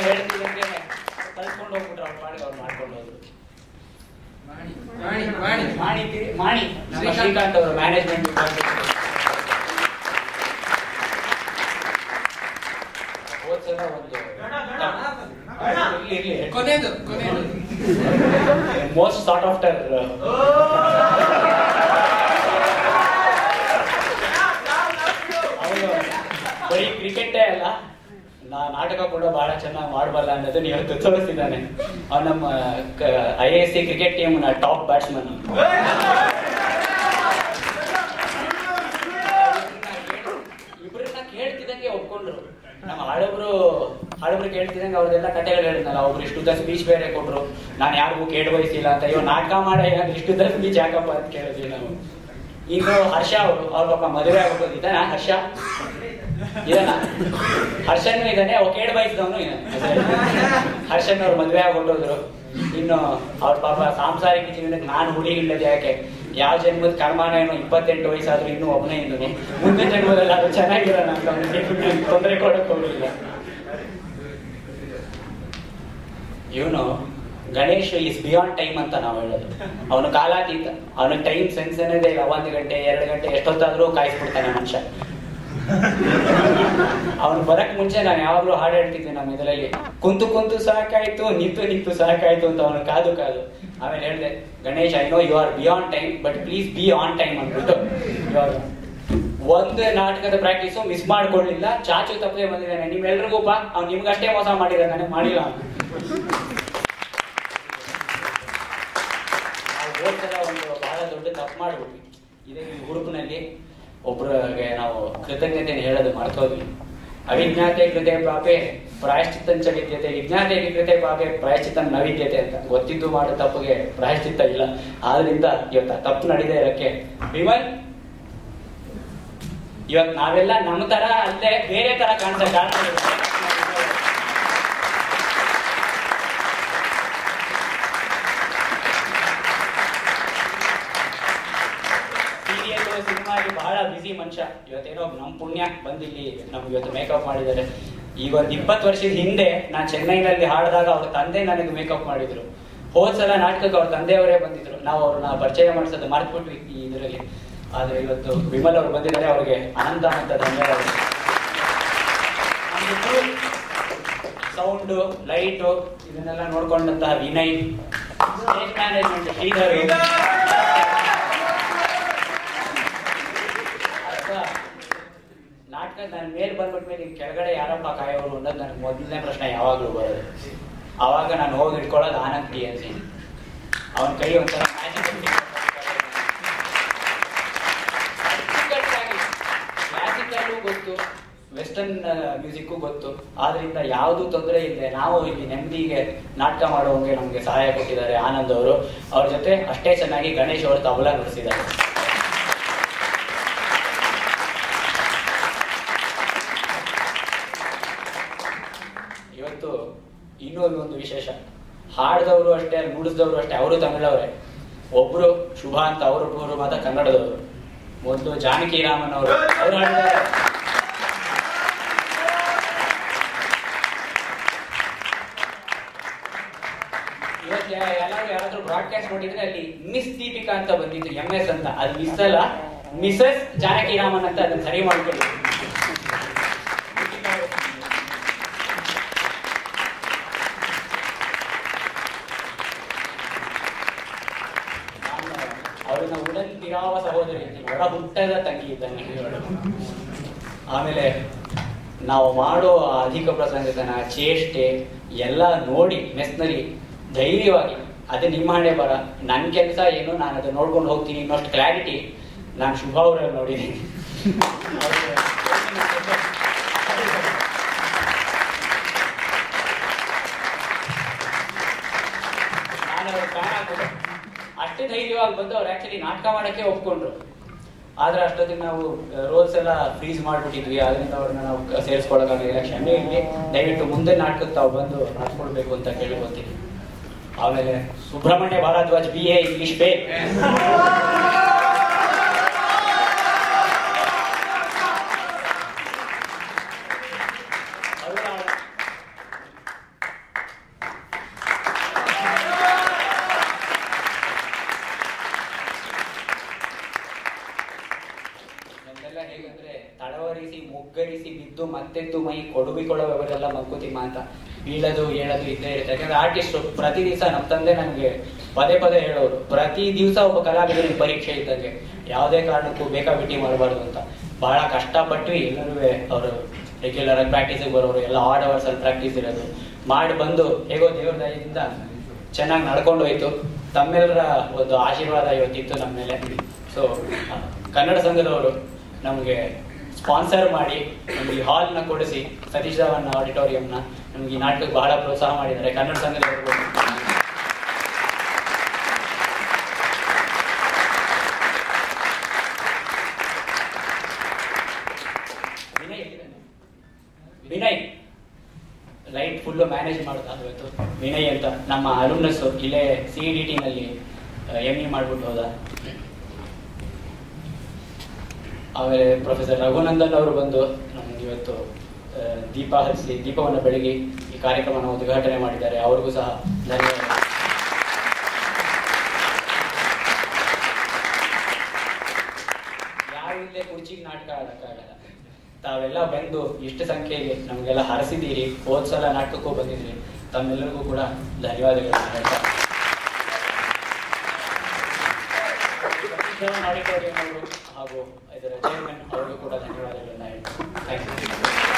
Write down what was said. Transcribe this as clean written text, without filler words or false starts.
ಹೇಳ್ತಿದ್ದಂಗೆ ಕಲ್ತ್ಕೊಂಡು ಹೋಗ್ಬಿಟ್ರು, ಅವ್ರ ಪಾಡಿಗೆ ಅವ್ರು ಮಾಡ್ಕೊಂಡು ಹೋದ್ರು. ಮಾಣಿ ಶ್ರೀಕಾಂತ್ ಅವರು ಮ್ಯಾನೇಜ್ಮೆಂಟ್ ಹೋದ್ಸಲ ಒಂದು ಕೊನೆದು ಮೋಸ್ಟ್ ಸಾರ್ಟ್ ಆಫ್ಟರ್ ಅವನು ಬರೀ ಕ್ರಿಕೆಟೇ ಅಲ್ಲ, ನಾಟಕ ಕೂಡ ಬಹಳ ಚೆನ್ನಾಗಿ ಮಾಡಬಲ್ಲ ಅನ್ನೋದು ಇವತ್ತು ತೋರಿಸಿದ್ದಾನೆ. ಅವ್ನು ನಮ್ಮ IASC ಕ್ರಿಕೆಟ್ ಟೀಮ್ ನ ಟಾಪ್ ಬ್ಯಾಟ್ಸ್ಮನ್. ಇಬ್ಬರನ್ನ ಕೇಳ್ತಿದಂಗೆ ಒಪ್ಕೊಂಡ್ರು. ನಮ್ಮ ಹಳಬ್ರು ಕೇಳ್ತಿದಂಗೆ ಅವ್ರದೆಲ್ಲ ಕಥೆಗಳು ಹೇಳಿದ್ನಲ್ಲ, ಒಬ್ರು ಇಷ್ಟುದ್ದ ಸ್ಪೀಚ್ ಬೇರೆ ಕೊಟ್ರು, ನಾನು ಯಾರಿಗೂ ಕೇಳಿ ಬಯಸಿಲ್ಲ ಅಂತ. ಇವ್ ನಾಟಕ ಮಾಡ ಇಷ್ಟುದ್ದ ಸ್ಪೀಚ್ ಯಾಕಪ್ಪ ಅಂತ ಕೇಳಿದ್ವಿ ನಾವು. ಇನ್ನು ಹರ್ಷ ಅವ್ರ ಪಾಪ ಮದುವೆ ಆಗೋದು ಇದಾನ, ಹರ್ಷನ್ ಇದ್ದಾನೆ, ಅವ್ ಕೇಳಿ ಬಯಸಿದವನು ಇದ್ದಾನೆ. ಹರ್ಷನ್ ಅವ್ರು ಮದುವೆ ಆಗೋದ್ರು. ಇನ್ನು ಅವ್ರ ಪಾಪ ಸಾಂಸಾರಿಕ ಜೀವನಕ್ಕೆ ನಾನು ಹುಡುಗಿಲ್ಲದೆ ಯಾಕೆ, ಯಾವ ಜನ್ಮದ ಕರ್ಮಾನ ಏನೋ 28 ವಯಸ್ಸಾದ್ರೂ ಇನ್ನೂ ಒಬ್ಬನೇ ಇದ್ದೀನಿ, ಮುಂದಿನ ಜನ್ಮದಲ್ಲಿ ಅದು ಚೆನ್ನಾಗಿರೋಣ ಅಂತ ಅವನಿಗೆ ತೊಂದರೆ ಕೊಡಕ್ ಹೋಗಿಲ್ಲ. ಇವನು ಗಣೇಶ್ ಈಸ್ ಬಿಯಾಂಡ್ ಟೈಮ್ ಅಂತ ನಾವು ಹೇಳೋದು. ಅವನು ಕಾಲಾತೀತ, ಅವನಿಗೆ ಟೈಮ್ ಸೆನ್ಸ್ ಅನ್ನೋದೇ ಇಲ್ಲ. 1 ಗಂಟೆ 2 ಗಂಟೆ ಎಷ್ಟೊತ್ತಾದ್ರೂ ಕಾಯಿಸ್ಬಿಡ್ತಾನೆ ಮನುಷ್ಯ. ಅವನು ಬರಕ್ ಮುಂಚೆ ನಾನು ಯಾವಾಗ್ಲೂ ಹಾಡು ಹೇಳ್ತಿದ್ದೆ ನಮ್ಮ ಇದರಲ್ಲಿ, ಕುಂತು ಸಾಕಾಯ್ತು, ನಿಂತು ಸಾಕಾಯ್ತು ಅಂತ ಅವನು ಕಾದು. ಆಮೇಲೆ ಹೇಳಿದೆ, Ganesh I know you are beyond time but please be on time ಅಂದ್ಬಿಟ್ಟು ಒಂದು ನಾಟಕದ ಪ್ರಾಕ್ಟೀಸು ಮಿಸ್ ಮಾಡ್ಕೊಳ್ಳಿಲ್ಲ, ಚಾಚು ತಪ್ಪದೆ ಬಂದಿದ್ದಾನೆ. ನಿಮ್ಮೆಲ್ರಿಗೂ ಅವ್ನು ನಿಮ್ಗಷ್ಟೇ ಮೋಸ ಮಾಡಿದ್ದಾನೆ, ಮಾಡಿಲ್ಲ. ಹೋದ್ಸಲ ಒಂದು ಬಹಳ ದೊಡ್ಡ ತಪ್ಪು ಮಾಡ್ಬಿಟ್ವಿ. ಇದೇ ಈ ಹುಡುಗನಲ್ಲಿ ಒಬ್ರಿಗೆ ನಾವು ಕೃತಜ್ಞತೆಯನ್ನು ಹೇಳೋದು ಮರ್ತೋದ್ವಿ. ಅವಿಜ್ಞಾತೆ ಕೃತೆ ಪಾಪೆ ಪ್ರಾಯಶ್ಚಿತ್ತಂಚ ವಿದ್ಯತೆ, ವಿಜ್ಞಾತೆ ಕೃತೆ ಪಾಪೆ ಪ್ರಾಯಶ್ಚಿತ್ತ ನ ವಿದ್ಯತೆ ಅಂತ. ಗೊತ್ತಿದ್ದು ಮಾಡೋ ತಪ್ಪಿಗೆ ಪ್ರಾಯಶ್ಚಿತ್ತ ಇಲ್ಲ. ಆದ್ರಿಂದ ಇವತ್ತು ತಪ್ಪು ನಡೀದೇ ಇರಕ್ಕೆ ವಿಮಲ್, ಇವತ್ತು ನಾವೆಲ್ಲ ನಮ್ಮ ತರ ಅಲ್ಲೇ ಬೇರೆ ತರ ಕಾಣಿಸೋ ಕಾರಣ ಸಿನಿಮಾಗಿ ಬಹಳ ಬಿಸಿ ಮನುಷ್ಯ. ಇವತ್ತೇನೋ ನಮ್ ಪುಣ್ಯ ಬಂದಿಲ್ಲಿ ನಮ್ಗೆ ಇವತ್ತು ಮೇಕಪ್ ಮಾಡಿದ್ದಾರೆ. ಈಗ ಒಂದು 20 ವರ್ಷದ ಹಿಂದೆ ನಾನು ಚೆನ್ನೈನಲ್ಲಿ ಹಾಡಿದಾಗ ಅವ್ರ ತಂದೆ ನನಗೆ ಮೇಕಪ್ ಮಾಡಿದ್ರು. ಹೋದ್ಸಲ ನಾಟಕಕ್ಕೆ ಅವ್ರ ತಂದೆಯವರೇ ಬಂದಿದ್ರು. ನಾವು ಅವ್ರನ್ನ ಪರಿಚಯ ಮಾಡಿಸೋದು ಮರ್ತ್ಬಿಟ್ವಿ ಈ ಇದರಲ್ಲಿ. ಆದ್ರೆ ಇವತ್ತು ವಿಮಲ್ ಅವರು ಬಂದಿದ್ದಾರೆ, ಅವ್ರಿಗೆ ಅನಂತ ಅಂತ ಧನ್ಯವಾದ. ಸೌಂಡು, ಲೈಟು ಇದನ್ನೆಲ್ಲ ನೋಡ್ಕೊಂಡಂತಹ ವಿನಯ್, ಸ್ಟೇಜ್ ಮ್ಯಾನೇಜ್ಮೆಂಟ್ ಶ್ರೀಧರ್, ನಾಟಕ ನನ್ನ ಮೇಲೆ ಬಂದ್ಬಿಟ್ಮೇಲೆ ನಿಮ್ ಕೆಳಗಡೆ ಯಾರಪ್ಪ ಕಾಯೋರು ಅನ್ನೋದು ನನಗೆ ಮೊದಲನೇ ಪ್ರಶ್ನೆ ಯಾವಾಗ್ಲೂ ಬರೋದು. ಅವಾಗ ನಾನು ಹೋಗಿ ಇಟ್ಕೊಳ್ಳೋದು ಆನಂದ್ TNC. ಅವನ ಕೈ ಒಂಥರ ಕ್ಲಾಸಿಕಲ್ಲು ಗೊತ್ತು, ವೆಸ್ಟರ್ನ್ ಮ್ಯೂಸಿಕ್ಕು ಗೊತ್ತು. ಆದ್ರಿಂದ ಯಾವ್ದು ತೊಂದರೆ ಇಲ್ಲದೆ ನಾವು ಇಲ್ಲಿ ನೆಮ್ಮದಿಗೆ ನಾಟಕ ಮಾಡುವಂಗೆ ನಮ್ಗೆ ಸಹಾಯ ಕೊಟ್ಟಿದ್ದಾರೆ ಆನಂದ್ ಅವರು. ಅವ್ರ ಜೊತೆ ಅಷ್ಟೇ ಚೆನ್ನಾಗಿ ಗಣೇಶ್ ಅವರು ತಬಲಾ ನುಡಿಸಿದ್ದಾರೆ. ಇವತ್ತು ಇನ್ನೂ ಒಂದು ವಿಶೇಷ, ಹಾಡ್ದವರು ಅಷ್ಟೇ, ನುಡಿಸಿದವರು ಅಷ್ಟೇ, ಅವರು ತಮಿಳವರೇ. ಒಬ್ರು ಶುಭ ಅಂತ ಅವರು ಮಾತ್ರ ಕನ್ನಡದವರು. ಒಂದು ಜಾನಕಿ ರಾಮನ್ ಅವರು ಹಾಡಿದ್ದಾರೆ. ಇವತ್ತು ಯಾರಾದ್ರೂ ಬ್ರಾಡ್ಕಾಸ್ಟ್ ನೋಡಿದ್ರೆ ಅಲ್ಲಿ ಮಿಸ್ ದೀಪಿಕಾ ಅಂತ ಬಂದಿತ್ತು, MS ಅಂತ. ಅದು ಮಿಸ್ ಅಲ್ಲ, ಮಿಸಸ್ ಜಾನಕಿ ರಾಮನ್ ಅಂತ. ಅದನ್ನ ಸರಿ ಮಾಡ್ಕೊಳ್ಳಿ. ಅವರನ್ನ ಉಡನ್ತಿರಾವ ಸಹೋದರಿ ಅಂತೀನಿ, ಒಡ ಹುಟ್ಟದ ತಂಗಿ ಇದ್ದಾನೆ. ಆಮೇಲೆ ನಾವು ಮಾಡೋ ಅಧಿಕ ಪ್ರಸಂಗತನ, ಚೇಷ್ಟೆ ಎಲ್ಲ ನೋಡಿ ಮೆಸ್ನಲ್ಲಿ ಧೈರ್ಯವಾಗಿ ಅದೇ ನಿಮ್ಮ ಹಣೆ ಬರ, ನನ್ನ ಕೆಲಸ ಏನು, ನಾನು ಅದನ್ನ ನೋಡ್ಕೊಂಡು ಹೋಗ್ತೀನಿ ಇನ್ನಷ್ಟು ಕ್ಲಾರಿಟಿ ನಾನು ಶುಭ ಅವರಲ್ಲಿ ನೋಡಿದ್ದೀನಿ. ಅಷ್ಟೇ ಧೈರ್ಯವಾಗಿ ಬಂದು ಅವ್ರು ಆಕ್ಚುಲಿ ನಾಟಕ ಮಾಡಕ್ಕೆ ಒಪ್ಕೊಂಡ್ರು. ಆದ್ರೆ ಅಷ್ಟೊತ್ತಿಗೆ ನಾವು ರೋಲ್ಸ್ ಎಲ್ಲ ಫ್ರೀಸ್ ಮಾಡ್ಬಿಟ್ಟಿದ್ವಿ. ಅದರಿಂದ ಅವ್ರನ್ನ ನಾವು ಸೇರಿಸ್ಕೊಳಕ್ಕಾಗಲಿಲ್ಲ. ಕ್ಷಮೆ ಇರಲಿ, ದಯವಿಟ್ಟು ಮುಂದೆ ನಾಟಕಕ್ಕೆ ತಾವು ಬಂದು ನಡ್ಕೊಳ್ಬೇಕು ಅಂತ ಕೇಳ್ಕೊತೀನಿ. ಆಮೇಲೆ ಸುಬ್ರಹ್ಮಣ್ಯ ಭಾರದ್ವಾಜ್ BA ಇಂಗ್ಲಿಷ್ ಪೇ, ಎದ್ದು ಮತ್ತೆದ್ದು ಮೈ ಕೊಡುಬಿಕೊಳ್ಳೋವರೆಲ್ಲ ಮಂಕುತಿಮ್ಮ ಅಂತ ಬೀಳೋದು ಹೇಳೋದು ಇದ್ದೇ ಇರುತ್ತೆ. ಯಾಕಂದ್ರೆ ಆರ್ಟಿಸ್ಟ್ ಪ್ರತಿ ದಿವಸ ನಮ್ಮ ತಂದೆ ನನಗೆ ಪದೇ ಪದೇ ಹೇಳೋರು, ಪ್ರತಿ ದಿವಸ ಒಬ್ಬ ಕಲಾವಿದನಿಗೆ ಪರೀಕ್ಷೆ ಇದ್ದಂಗೆ, ಯಾವುದೇ ಕಾರಣಕ್ಕೂ ಬೇಕಾಬಿಟ್ಟಿ ಮಾಡಬಾರ್ದು ಅಂತ. ಬಹಳ ಕಷ್ಟಪಟ್ಟು ಎಲ್ಲರೂ ಅವರು ರೆಗ್ಯುಲರ್ ಆಗಿ ಪ್ರಾಕ್ಟೀಸಿಗೆ ಬರೋರು, ಎಲ್ಲ ಆಡ್ ಅವರ್ಸ್ ಅಲ್ಲಿ ಪ್ರಾಕ್ಟೀಸ್ ಇರೋದು ಮಾಡಿ ಬಂದು ಹೇಗೋ ದೇವ್ರ ದಯದಿಂದ ಚೆನ್ನಾಗಿ ನಡ್ಕೊಂಡು ಹೋಯ್ತು. ತಮ್ಮೆಲ್ಲರ ಒಂದು ಆಶೀರ್ವಾದ ಇವತ್ತಿತ್ತು ನಮ್ಮ ಮೇಲೆ. ಸೊ ಕನ್ನಡ ಸಂಘದವರು ನಮಗೆ ಸ್ಪಾನ್ಸರ್ ಮಾಡಿ ನಮ್ಗೆ ಈ ಹಾಲ್ನ ಕೊಡಿಸಿ, ಸತೀಶ್ ಧವನ್ ಆಡಿಟೋರಿಯಂನ ನಮ್ಗೆ ಈ ನಾಟಕಕ್ಕೆ ಬಹಳ ಪ್ರೋತ್ಸಾಹ ಮಾಡಿದ್ದಾರೆ. ಕನ್ನಡ ಸಂಘದವರು ವಿನಯ್ ಲೈಟ್ ಫುಲ್ಲು ಮ್ಯಾನೇಜ್ ಮಾಡೋದಾಗಬೇಕು. ವಿನಯ್ ಅಂತ ನಮ್ಮ ಅಲುಮ್ನಸ್ ಇಲ್ಲೇ CEDT ನಲ್ಲಿ ME ಮಾಡ್ಬಿಟ್ಟು ಹೋದ. ಆಮೇಲೆ ಪ್ರೊಫೆಸರ್ ರಘುನಂದನ್ ಅವರು ಬಂದು ನಮ್ಗೆ ಇವತ್ತು ದೀಪ ಹಚ್ಚಿ ದೀಪವನ್ನು ಬೆಳಗಿ ಈ ಕಾರ್ಯಕ್ರಮವನ್ನು ಉದ್ಘಾಟನೆ ಮಾಡಿದ್ದಾರೆ. ಅವ್ರಿಗೂ ಸಹ ಧನ್ಯವಾದ. ಯಾರಿಲ್ಲದೆ ಕುರ್ಚಿಗೆ ನಾಟಕ ಆಡಕ್ಕಾಗಲ್ಲ. ತಾವೆಲ್ಲ ಬಂದು ಇಷ್ಟು ಸಂಖ್ಯೆಗೆ ನಮಗೆಲ್ಲ ಹರಸಿದ್ದೀರಿ. ಹೋದ್ಸಲ ನಾಟಕಕ್ಕೂ ಬಂದಿದ್ರಿ. ತಮ್ಮೆಲ್ಲರಿಗೂ ಕೂಡ ಧನ್ಯವಾದಗಳು ಹೇಳ್ತಾ ಆಡಿಟೋರಿಯಂ ಅವರು ಹಾಗೂ ಇದರ ಚೇರ್ಮನ್ ಅವರಿಗೂ ಕೂಡ ಧನ್ಯವಾದಗಳನ್ನ ಹೇಳ್ತೀನಿ. Thank you.